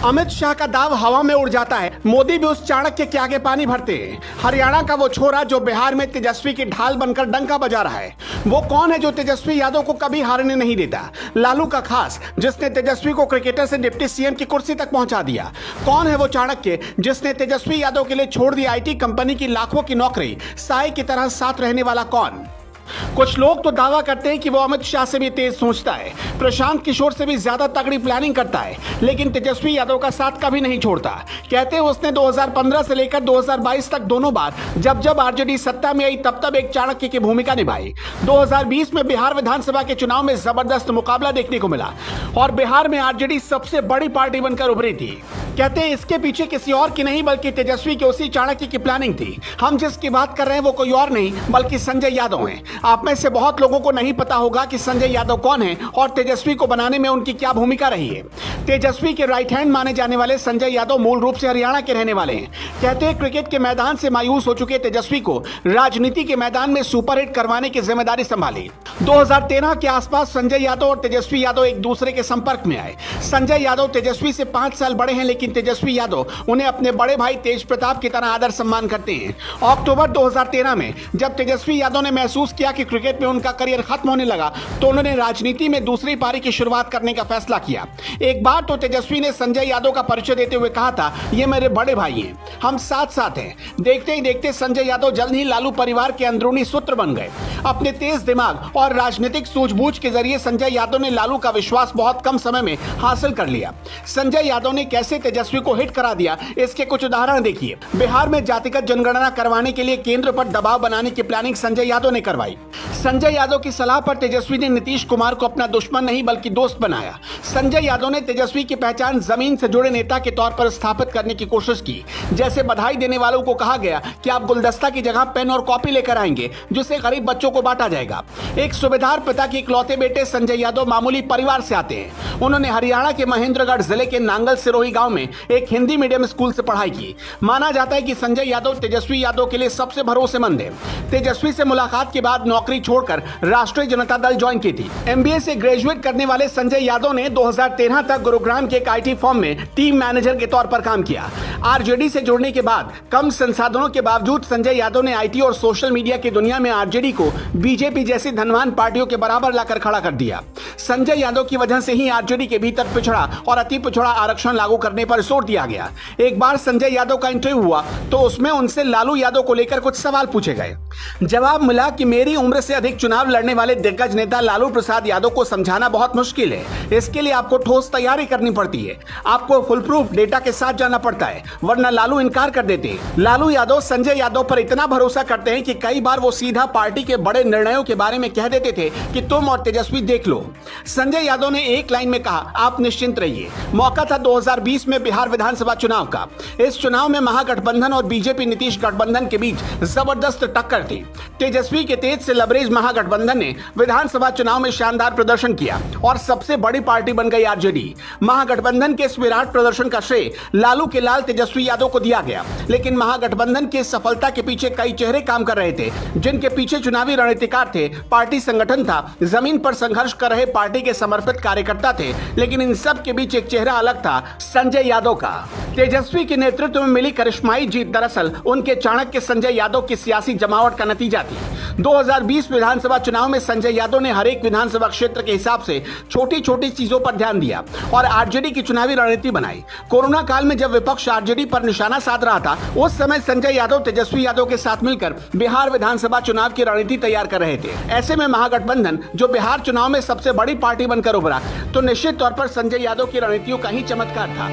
अमित शाह का दाव हवा में उड़ जाता है, मोदी भी उस चाणक्य के आगे पानी भरते हैं। हरियाणा का वो छोरा जो बिहार में तेजस्वी की ढाल बनकर डंका बजा रहा है, वो कौन है जो तेजस्वी यादव को कभी हारने नहीं देता? लालू का खास, जिसने तेजस्वी को क्रिकेटर से डिप्टी सीएम की कुर्सी तक पहुंचा दिया। कौन है वो चाणक्य जिसने तेजस्वी यादव के लिए छोड़ दी आईटी कंपनी की लाखों की नौकरी? साय की तरह साथ रहने वाला कौन? कुछ लोग तो दावा करते हैं कि वो अमित शाह से भी तेज सोचता है, प्रशांत किशोर से भी ज्यादा तगड़ी प्लानिंग करता है, लेकिन तेजस्वी यादव का साथ कभी नहीं छोड़ता। कहते हैं उसने 2015 से लेकर 2022 तक दोनों बार जब जब आरजेडी सत्ता में आई तब तब एक चाणक्य की भूमिका निभाई। 2020 में बिहार विधानसभा के चुनाव में जबरदस्त मुकाबला देखने को मिला और बिहार में आरजेडी सबसे बड़ी पार्टी बनकर उभरी थी। कहते हैं इसके पीछे किसी और की नहीं बल्कि तेजस्वी के उसी चाणक्य की प्लानिंग थी। हम जिसकी बात कर रहे हैं वो कोई और नहीं बल्कि संजय यादव हैं। आप में से बहुत लोगों को नहीं पता होगा कि संजय यादव कौन है और तेजस्वी को बनाने में उनकी क्या भूमिका रही है। तेजस्वी के राइट हैंड माने जाने वाले संजय यादव मूल रूप से हरियाणा के रहने वाले हैं। कहते हैं क्रिकेट के मैदान से मायूस हो चुके तेजस्वी को राजनीति के मैदान में सुपरहिट करवाने की जिम्मेदारी संभाली। 2013 के आसपास संजय यादव और तेजस्वी यादव एक दूसरे के संपर्क में आए। संजय यादव तेजस्वी से 5 साल बड़े हैं, लेकिन तेजस्वी यादव उन्हें अपने बड़े भाई तेज प्रताप की तरह आदर सम्मान करते हैं। अक्टूबर 2013 में जब तेजस्वी यादव ने महसूस किया कि क्रिकेट में उनका करियर खत्म होने लगा तो उन्होंने राजनीति में दूसरी पारी की शुरुआत करने का फैसला किया। एक बार तो तेजस्वी ने संजय यादव का परिचय देते हुए कहा था, ये मेरे बड़े भाई हैं, हम साथ साथ हैं। देखते ही देखते संजय यादव जल्द ही लालू परिवार के अंदरूनी सूत्र बन गए। अपने तेज दिमाग और राजनीतिक सूझबूझ के जरिए संजय यादव ने लालू का विश्वास बहुत कम समय में हासिल कर लिया। संजय यादव ने कैसे तेजस्वी को हिट करा दिया, इसके कुछ उदाहरण देखिए। बिहार में जातिगत जनगणना करवाने के लिए केंद्र पर दबाव बनाने की प्लानिंग संजय यादव ने करवाई। संजय यादव की सलाह पर तेजस्वी ने नीतीश कुमार को अपना दुश्मन नहीं बल्कि दोस्त बनाया। संजय यादव ने तेजस्वी की पहचान जमीन से जुड़े नेता के तौर पर स्थापित करने की कोशिश की। जैसे बधाई देने वालों को कहा गया कि आप गुलदस्ता की जगह पेन और कॉपी लेकर आएंगे जिसे गरीब बच्चों को बांटा जाएगा। एक सूबेदार पिता के इकलौते बेटे संजय यादव मामूली परिवार से आते हैं। उन्होंने हरियाणा के महेंद्रगढ़ जिले के नांगल सिरोही गांव में एक हिंदी मीडियम स्कूल से पढ़ाई की। माना जाता है कि संजय यादव तेजस्वी यादव के लिए सबसे भरोसेमंद है। तेजस्वी से मुलाकात के बाद नौकरी छोड़कर राष्ट्रीय जनता दल ज्वाइन की थी। एमबीए से ग्रेजुएट करने वाले संजय यादव ने 2013 तक गुरुग्राम के एक आईटी फर्म में टीम मैनेजर के तौर पर काम किया। आरजेडी से जुड़ने के बाद कम संसाधनों के बावजूद संजय यादव ने आईटी और सोशल मीडिया की दुनिया में आरजेडी को बीजेपी जैसी धनवान पार्टियों के बराबर लाकर खड़ा कर दिया। संजय यादव की वजह से ही आरजेडी के भीतर पिछड़ा और अति पिछड़ा आरक्षण लागू करने पर जोर दिया गया। एक बार संजय यादव का इंटरव्यू हुआ तो उसमें उनसे लालू यादव को लेकर कुछ सवाल पूछे गए। जवाब मिला कि मेरी उम्र से अधिक चुनाव लड़ने वाले दिग्गज नेता लालू प्रसाद यादव को समझाना बहुत मुश्किल है। इसके लिए आपको ठोस तैयारी करनी पड़ती है, आपको फुल प्रूफ डेटा के साथ जाना पड़ता है, वरना लालू इनकार कर देते हैं। लालू यादव संजय यादव पर इतना भरोसा करते हैं कि कई बार वो सीधा पार्टी के बड़े निर्णयों के बारे में कह देते थे कि तुम और तेजस्वी देख लो। संजय यादव ने एक लाइन में कहा, आप निश्चिंत रहिए। मौका था 2020 में बिहार विधानसभा चुनाव का। इस चुनाव में महागठबंधन और बीजेपी नीतीश गठबंधन के बीच जबरदस्त टक्कर थी। तेजस्वी के तेज से लबरेज महागठबंधन ने विधानसभा चुनाव में शानदार प्रदर्शन किया और सबसे बड़ी पार्टी बन गई आरजेडी। महागठबंधन के इस विराट प्रदर्शन का श्रेय लालू के लाल तेजस्वी यादव को दिया गया, लेकिन महागठबंधन की सफलता के पीछे कई चेहरे काम कर रहे थे, जिनके पीछे चुनावी रणनीतिकार थे, पार्टी संगठन था, जमीन पर संघर्ष कर रहे पार्टी के समर्पित कार्यकर्ता थे। लेकिन इन सब के बीच एक चेहरा अलग था, संजय यादव का। तेजस्वी के नेतृत्व में मिली करिश्माई जीत दरअसल उनके चाणक्य संजय यादव की सियासी जमावट का नतीजा थी। 2020 विधानसभा चुनाव में संजय यादव ने हर एक विधानसभा क्षेत्र के हिसाब से छोटी छोटी चीजों पर ध्यान दिया और आरजेडी की चुनावी रणनीति बनाई। कोरोना काल में जब विपक्ष आरजेडी पर निशाना साध रहा था, उस समय संजय यादव तेजस्वी यादव के साथ मिलकर बिहार विधानसभा चुनाव की रणनीति तैयार कर रहे थे। ऐसे में महागठबंधन जो बिहार चुनाव में सबसे बड़ी पार्टी बनकर उभरा, तो निश्चित तौर पर संजय यादव की रणनीतियों का ही चमत्कार था।